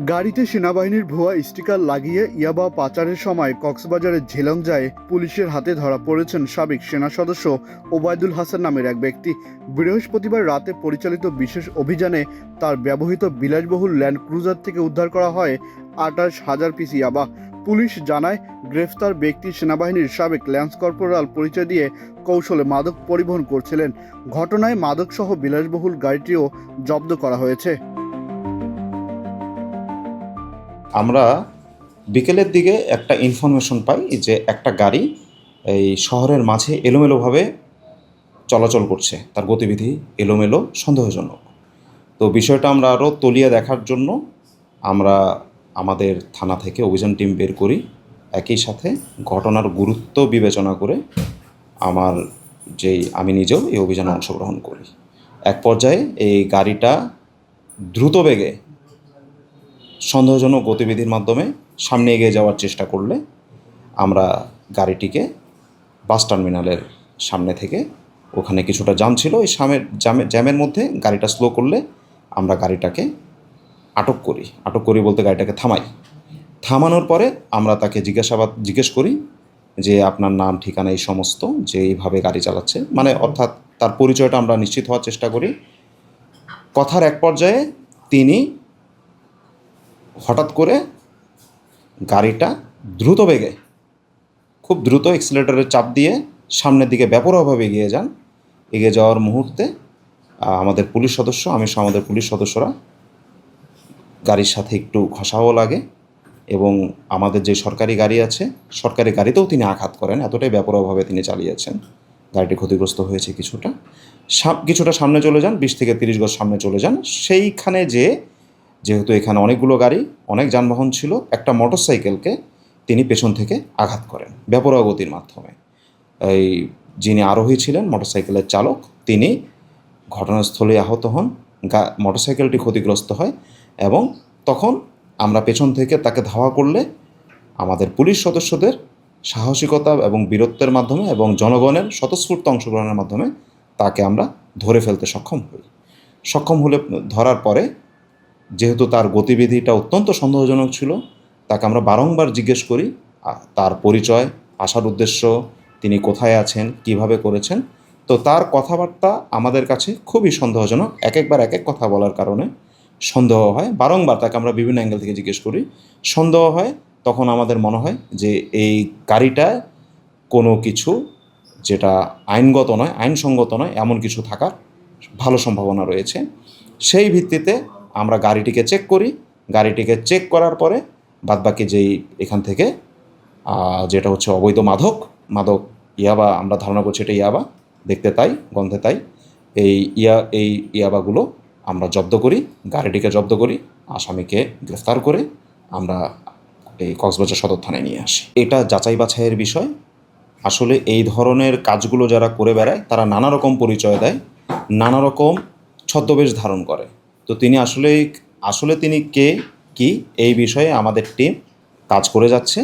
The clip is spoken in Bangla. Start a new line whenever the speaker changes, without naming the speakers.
গাড়িতে সেনাবাহিনীর ভুয়া স্টিকার লাগিয়ে ইয়াবা পাচারের সময় কক্সবাজারের ঝেলংজায় পুলিশের হাতে ধরা পড়েছেন সাবেক সেনা সদস্য ওবায়দুল হাসান নামের এক ব্যক্তি। বৃহস্পতিবার রাতে পরিচালিত বিশেষ অভিযানে তার ব্যবহৃত বিলাসবহুল ল্যান্ড ক্রুজার থেকে উদ্ধার করা হয় 28,000 পিস ইয়াবা। পুলিশ জানায়, গ্রেফতার ব্যক্তি সেনাবাহিনীর সাবেক ল্যান্স কর্পোরাল পরিচয় দিয়ে কৌশলে মাদক পরিবহন করছিলেন। ঘটনায় মাদকসহ বিলাসবহুল গাড়িটিও জব্দ করা হয়েছে।
আমরা বিকেলের দিকে একটা ইনফরমেশন পাই যে একটা গাড়ি এই শহরের মাঝে এলোমেলোভাবে চলাচল করছে, তার গতিবিধি এলোমেলো, সন্দেহজনক। তো বিষয়টা আমরা আরও তলিয়ে দেখার জন্য আমরা আমাদের থানা থেকে অভিযান টিম বের করি। একই সাথে ঘটনার গুরুত্ব বিবেচনা করে আমি নিজেও এই অভিযানে অংশগ্রহণ করি। এক পর্যায়ে এই গাড়িটা দ্রুত বেগে সন্দেহজনক গতিবিধির মাধ্যমে সামনে এগিয়ে যাওয়ার চেষ্টা করলে আমরা গাড়িটিকে বাস টার্মিনালের সামনে থেকে, ওখানে কিছুটা জ্যাম ছিল, এই জ্যামের মধ্যে গাড়িটা স্লো করলে আমরা গাড়িটাকে আটক করি বলতে গাড়িটাকে থামানোর পরে আমরা তাকে জিজ্ঞেস করি যে আপনার নাম, ঠিকানা, এই সমস্ত, যে এইভাবে গাড়ি চালাচ্ছে, মানে অর্থাৎ তার পরিচয়টা আমরা নিশ্চিত হওয়ার চেষ্টা করি। কথার এক পর্যায়ে তিনি হঠাৎ করে গাড়িটা দ্রুত বেগে, খুব দ্রুত এক্সিলারেটরের চাপ দিয়ে সামনের দিকে বেপরোয়াভাবে এগিয়ে যাওয়ার মুহূর্তে আমাদের পুলিশ সদস্য, আমাদের পুলিশ সদস্যরা গাড়ির সাথে একটু ঘষাও লাগে এবং আমাদের যে সরকারি গাড়ি আছে, সরকারি গাড়িতেও তিনি আঘাত করেন। এতটাই বেপরোয়াভাবে তিনি চালিয়েছেন, গাড়িটি ক্ষতিগ্রস্ত হয়েছে কিছুটা সামনে চলে যান, 20 থেকে 30 গজ সামনে চলে যান। সেইখানে যেহেতু এখানে অনেকগুলো গাড়ি, অনেক যানবাহন ছিল, একটা মোটরসাইকেলকে তিনি পেছন থেকে আঘাত করেন বেপরোয়া গতির মাধ্যমে। এই যিনি আরোহী ছিলেন, মোটরসাইকেলের চালক, তিনি ঘটনাস্থলে আহত হন, মোটরসাইকেলটি ক্ষতিগ্রস্ত হয় এবং তখন আমরা পেছন থেকে তাকে ধাওয়া করলে আমাদের পুলিশ সদস্যদের সাহসিকতা এবং বীরত্বের মাধ্যমে এবং জনগণের স্বতঃস্ফূর্ত অংশগ্রহণের মাধ্যমে তাকে আমরা ধরে ফেলতে সক্ষম হলে ধরার পরে, যেহেতু তার গতিবিধিটা অত্যন্ত সন্দেহজনক ছিল, তাকে আমরা বারংবার জিজ্ঞেস করি তার পরিচয়, আসার উদ্দেশ্য, তিনি কোথায় আছেন, কিভাবে করেছেন। তো তার কথাবার্তা আমাদের কাছে খুবই সন্দেহজনক। একবার এক এক কথা বলার কারণে সন্দেহ হয়। বারংবার তাকে আমরা বিভিন্ন অ্যাঙ্গেল থেকে জিজ্ঞেস করি, সন্দেহ হয়। তখন আমাদের মনে হয় যে এই গাড়িটায় কোনো কিছু যেটা আইনসঙ্গত নয়, এমন কিছু থাকার ভালো সম্ভাবনা রয়েছে। সেই ভিত্তিতে আমরা গাড়িটিকে চেক করার পরে বাদবাকি এখান থেকে যেটা হচ্ছে অবৈধ মাদক ইয়াবা, আমরা ধারণা করছি এটা ইয়াবা, দেখতে তাই, গন্ধে তাই, এই ইয়াবাগুলো আমরা গাড়িটিকে জব্দ করি, আসামিকে গ্রেফতার করে আমরা এই কক্সবাজার সদর থানায় নিয়ে আসি। এটা যাচাই বাছাইয়ের বিষয়। আসলে এই ধরনের কাজগুলো যারা করে বেড়ায় তারা নানা রকম পরিচয় দেয়, নানা রকম ছদ্মবেশ ধারণ করে। তো তিনি আসলে তিনি কে কি এই বিষয়ে আমাদের টিম কাজ করে যাচ্ছে।